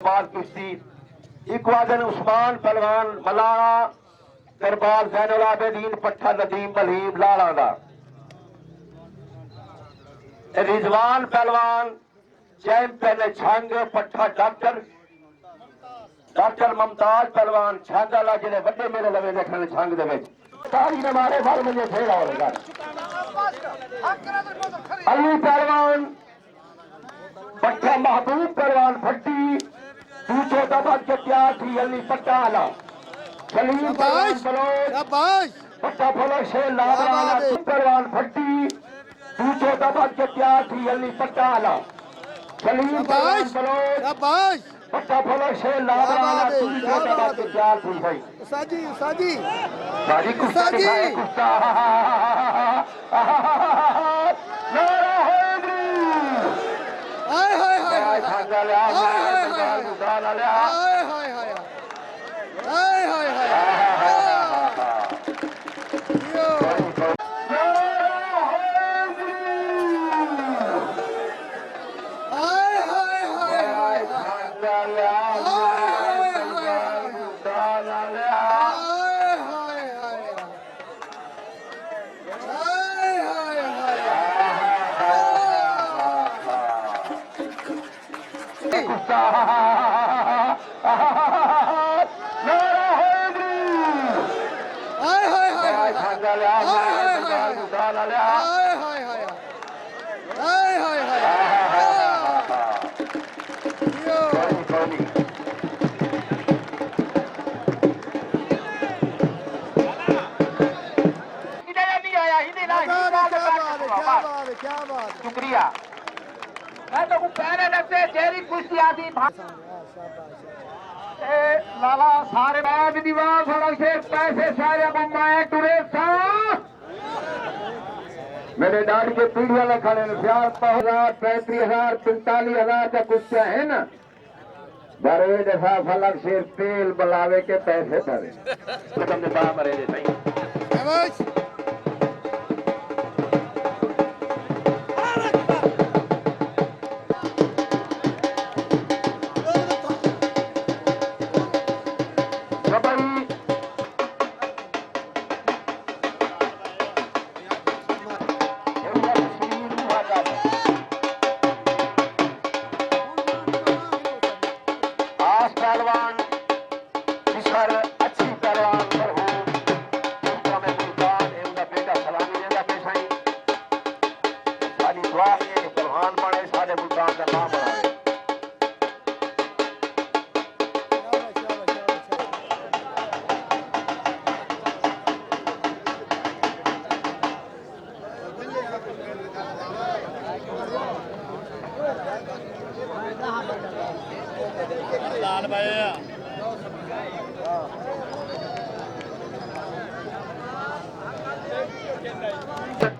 कुश्ती इकवादन उस्मान पहलवान मलाना दरबार जैनुल आबदीन पट्ठा नदीम मलीम लाला दा रिजवान पहलवान चैंपियन छंग पट्ठा डॉक्टर मुमताज पहलवान छंग वाला जिन्हें बड़े मेले लवे देखने छंग दे विच सारी ने मारे बाल मुझे फेर और अली पहलवान पट्ठा महबूब पहलवान फट्टी दूसरे दबा के तैयार थी अली पट्टा आला सलीम पहलवान बलोच पट्टा फलो शेर लाबराना पहलवान फट्टी दूसरे दबा के तैयार थी अली पट्टा आला सलीम पहलवान बलोच पट्टा फलो शेर लाबराना दूसरे दबा के तैयार थी भाई साजी साजी साजी कुश्ता दिखाए कुश्ता हाय हाय हाय हाय हाय हाय हाय शुक्रिया मैं तो कहने लगते जेरी कुश्ती आती लाला सारे बाद दीवार थोड़ा से पैसे सारे मैं टुरे था मेरे डाल के पीढ़िया खड़े 35,000 45,000 का कुश्तियां है ना बड़े जैसा फलक शेर तेल बलावे के पैसे धरे मरे सही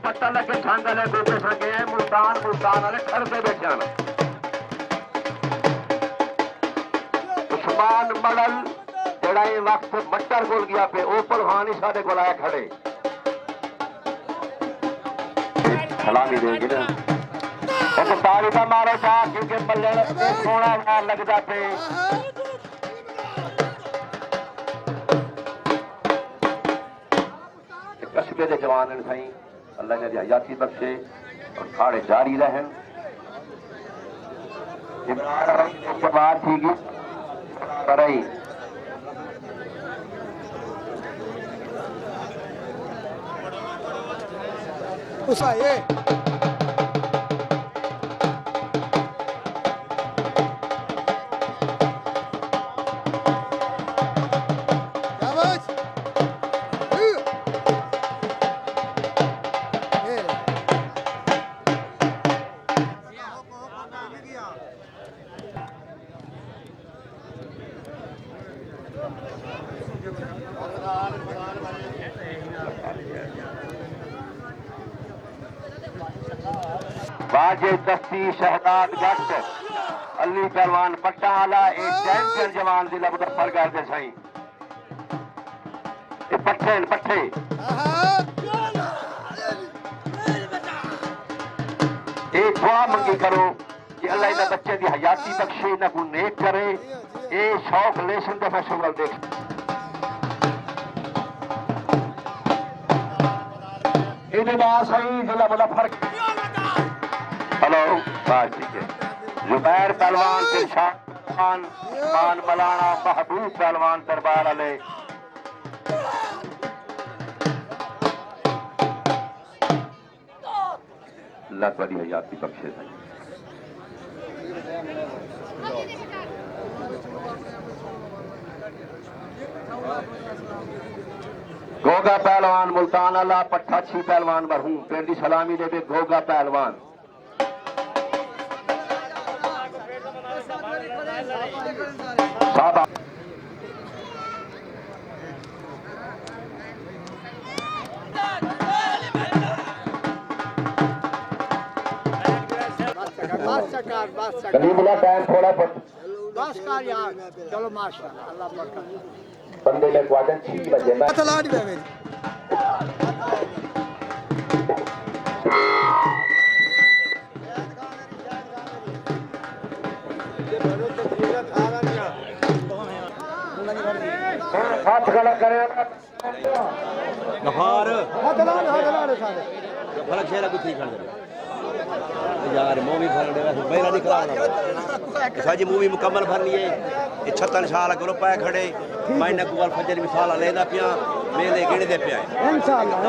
पत्ता लगे छंग वाले गोपे सके मुल्तान वाले खड़ते बैठे उस्मान मडल जड़ा वक्त मट्टर कोल गया पे ओ पहलवान ही साडे कोल आए खड़े सलामी देंगे ना एक ताली का मारो था क्योंकि बल्ले सोना मार लगता पे कस्बे के जवान सही अल्लाह ने हयाती बख्शे और खाड़े जारी रहें बात थी पर बाजे दस्ती शहदाद जट अली पहलवान पट्टा आला एक चैंपियन जवान जिला मुजफ्फर करते सही पट्ठे पट्ठे एक दुआ मंगी करो कि कि अल्लाह इन्हें बच्चे की हयाती बख्शे, इन्हें को नेक करे। ये शौक लेसन तो मैं शुगल देख इन्हें बात सही जिला बड़ा फर्क। हेलो बात ठीक है। जुबैर पहलवान, दिलशान मान मलाना, महबूब पहलवान दरबार वाले। अल्लाह तुम्हारी हयाती बख्शे। गोगा पहलवान मुल्तान अल्लाह पट्ठा छी पहलवान मरहूम पेंडी सलामी देवे गोगा पहलवान। साहब कलीमुल्लाह टाइम थोड़ा बस कर यार, चलो माशाल्लाह, अल्लाह बरकत। बंदे में क्वार्टर 6 बजे मैं चला नहीं मेरी हाथ खड़ा करें गफार हथला सारे फलक शेरा कुछ कर दे यार मूवी भर दे वैसे पहला नहीं कराना साजी मूवी मुकम्मल भरनी है। ये 56 साल करो पाए खड़े महीने को फजर मिसाल लेदा पिया मेले गिणदे पिया इंशाअल्लाह।